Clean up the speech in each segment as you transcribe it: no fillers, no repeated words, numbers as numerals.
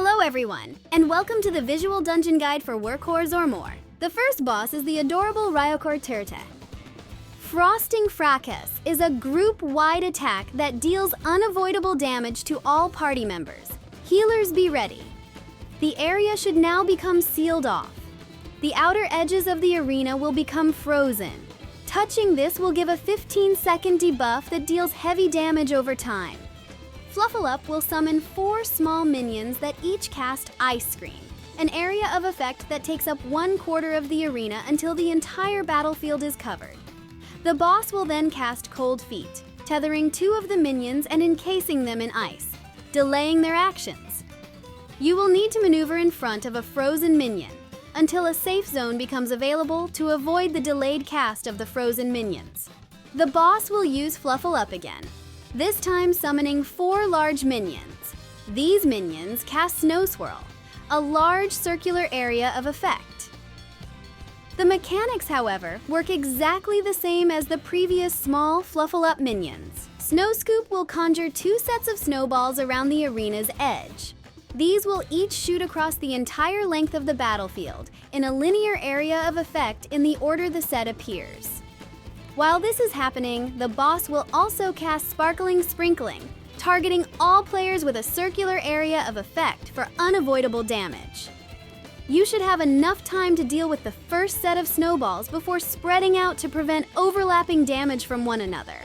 Hello everyone, and welcome to the visual dungeon guide for Worqor Zormor. The first boss is the adorable Ryoqor Terteh. Frosting Fracas is a group-wide attack that deals unavoidable damage to all party members. Healers be ready. The area should now become sealed off. The outer edges of the arena will become frozen. Touching this will give a 15-second debuff that deals heavy damage over time. Fluffle will summon 4 small minions that each cast Ice Scream, an area of effect that takes up 1/4 of the arena until the entire battlefield is covered. The boss will then cast Cold Feet, tethering 2 of the minions and encasing them in ice, delaying their actions. You will need to maneuver in front of a frozen minion until a safe zone becomes available to avoid the delayed cast of the frozen minions. The boss will use Fluffle Up again, this time summoning 4 large minions. These minions cast Snow Swirl, a large circular area of effect. The mechanics, however, work exactly the same as the previous small Fluffle Up minions. Snow Scoop will conjure 2 sets of snowballs around the arena's edge. These will each shoot across the entire length of the battlefield in a linear area of effect in the order the set appears. While this is happening, the boss will also cast Sparkling Sprinkling, targeting all players with a circular area of effect for unavoidable damage. You should have enough time to deal with the first set of snowballs before spreading out to prevent overlapping damage from one another.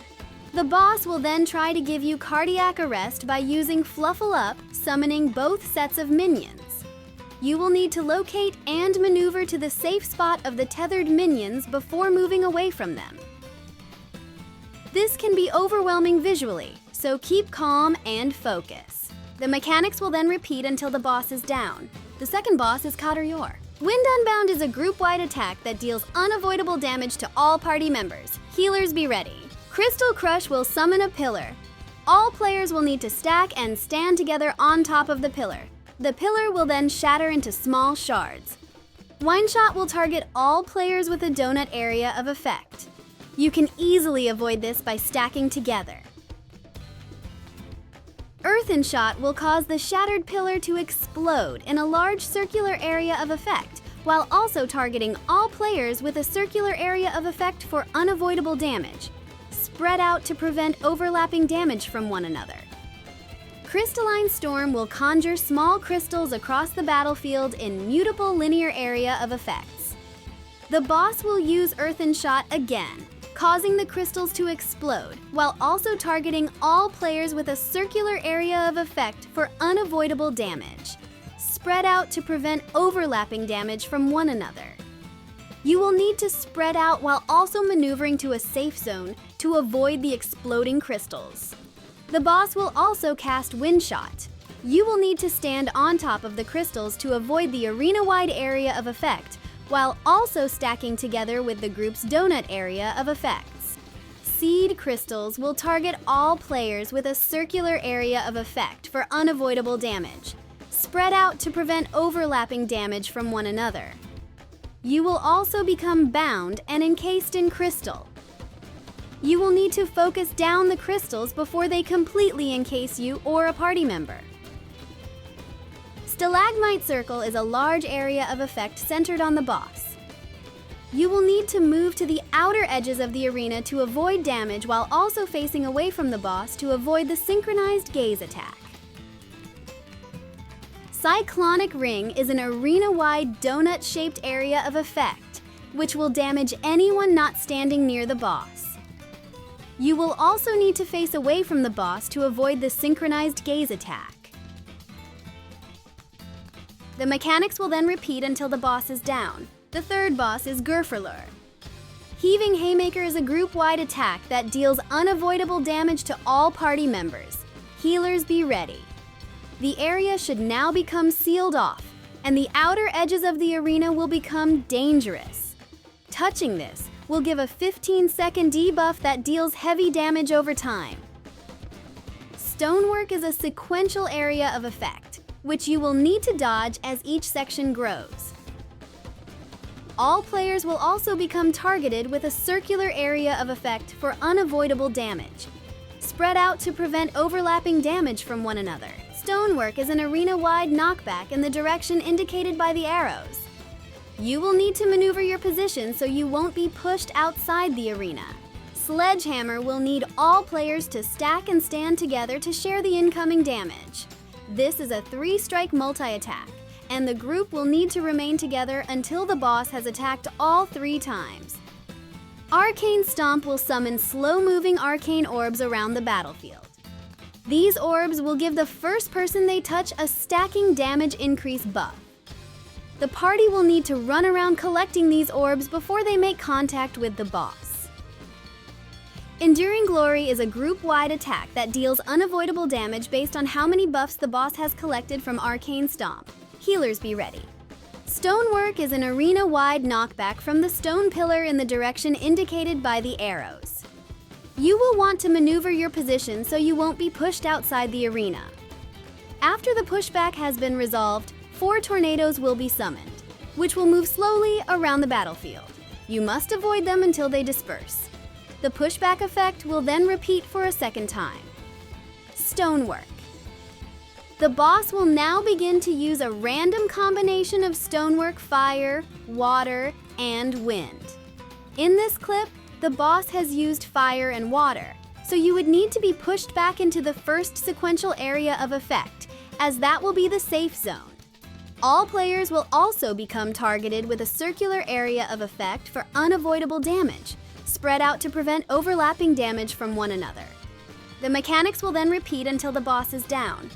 The boss will then try to give you cardiac arrest by using Fluffle Up, summoning both sets of minions. You will need to locate and maneuver to the safe spot of the tethered minions before moving away from them. This can be overwhelming visually, so keep calm and focus. The mechanics will then repeat until the boss is down. The second boss is Kahderyor. Wind Unbound is a group-wide attack that deals unavoidable damage to all party members. Healers be ready. Crystal Crush will summon a pillar. All players will need to stack and stand together on top of the pillar. The pillar will then shatter into small shards. Wine Shot will target all players with a donut area of effect. You can easily avoid this by stacking together. Earthen Shot will cause the shattered pillar to explode in a large circular area of effect, while also targeting all players with a circular area of effect for unavoidable damage, spread out to prevent overlapping damage from one another. Crystalline Storm will conjure small crystals across the battlefield in mutable linear area of effects. The boss will use Earthen Shot again, causing the crystals to explode, while also targeting all players with a circular area of effect for unavoidable damage, spread out to prevent overlapping damage from one another. You will need to spread out while also maneuvering to a safe zone to avoid the exploding crystals. The boss will also cast Wind Shot. You will need to stand on top of the crystals to avoid the arena-wide area of effect, while also stacking together with the group's donut area of effects. Seed Crystals will target all players with a circular area of effect for unavoidable damage, spread out to prevent overlapping damage from one another. You will also become bound and encased in crystal. You will need to focus down the crystals before they completely encase you or a party member. Stalagmite Circle is a large area of effect centered on the boss. You will need to move to the outer edges of the arena to avoid damage while also facing away from the boss to avoid the synchronized gaze attack. Cyclonic Ring is an arena-wide donut-shaped area of effect, which will damage anyone not standing near the boss. You will also need to face away from the boss to avoid the synchronized gaze attack. The mechanics will then repeat until the boss is down. The third boss is Gurfurlur. Heaving Haymaker is a group-wide attack that deals unavoidable damage to all party members. Healers be ready. The area should now become sealed off, and the outer edges of the arena will become dangerous. Touching this will give a 15-second debuff that deals heavy damage over time. Stonework is a sequential area of effect, which you will need to dodge as each section grows. All players will also become targeted with a circular area of effect for unavoidable damage, spread out to prevent overlapping damage from one another. Stonework is an arena-wide knockback in the direction indicated by the arrows. You will need to maneuver your position so you won't be pushed outside the arena. Sledgehammer will need all players to stack and stand together to share the incoming damage. This is a 3-strike multi-attack, and the group will need to remain together until the boss has attacked all 3 times. Arcane Stomp will summon slow-moving arcane orbs around the battlefield. These orbs will give the first person they touch a stacking damage increase buff. The party will need to run around collecting these orbs before they make contact with the boss. Enduring Glory is a group-wide attack that deals unavoidable damage based on how many buffs the boss has collected from Arcane Stomp. Healers be ready. Stonework is an arena-wide knockback from the stone pillar in the direction indicated by the arrows. You will want to maneuver your position so you won't be pushed outside the arena. After the pushback has been resolved, 4 tornadoes will be summoned, which will move slowly around the battlefield. You must avoid them until they disperse. The pushback effect will then repeat for a second time. Stonework. The boss will now begin to use a random combination of stonework, fire, water, and wind. In this clip, the boss has used fire and water, so you would need to be pushed back into the first sequential area of effect, as that will be the safe zone. All players will also become targeted with a circular area of effect for unavoidable damage, spread out to prevent overlapping damage from one another. The mechanics will then repeat until the boss is down,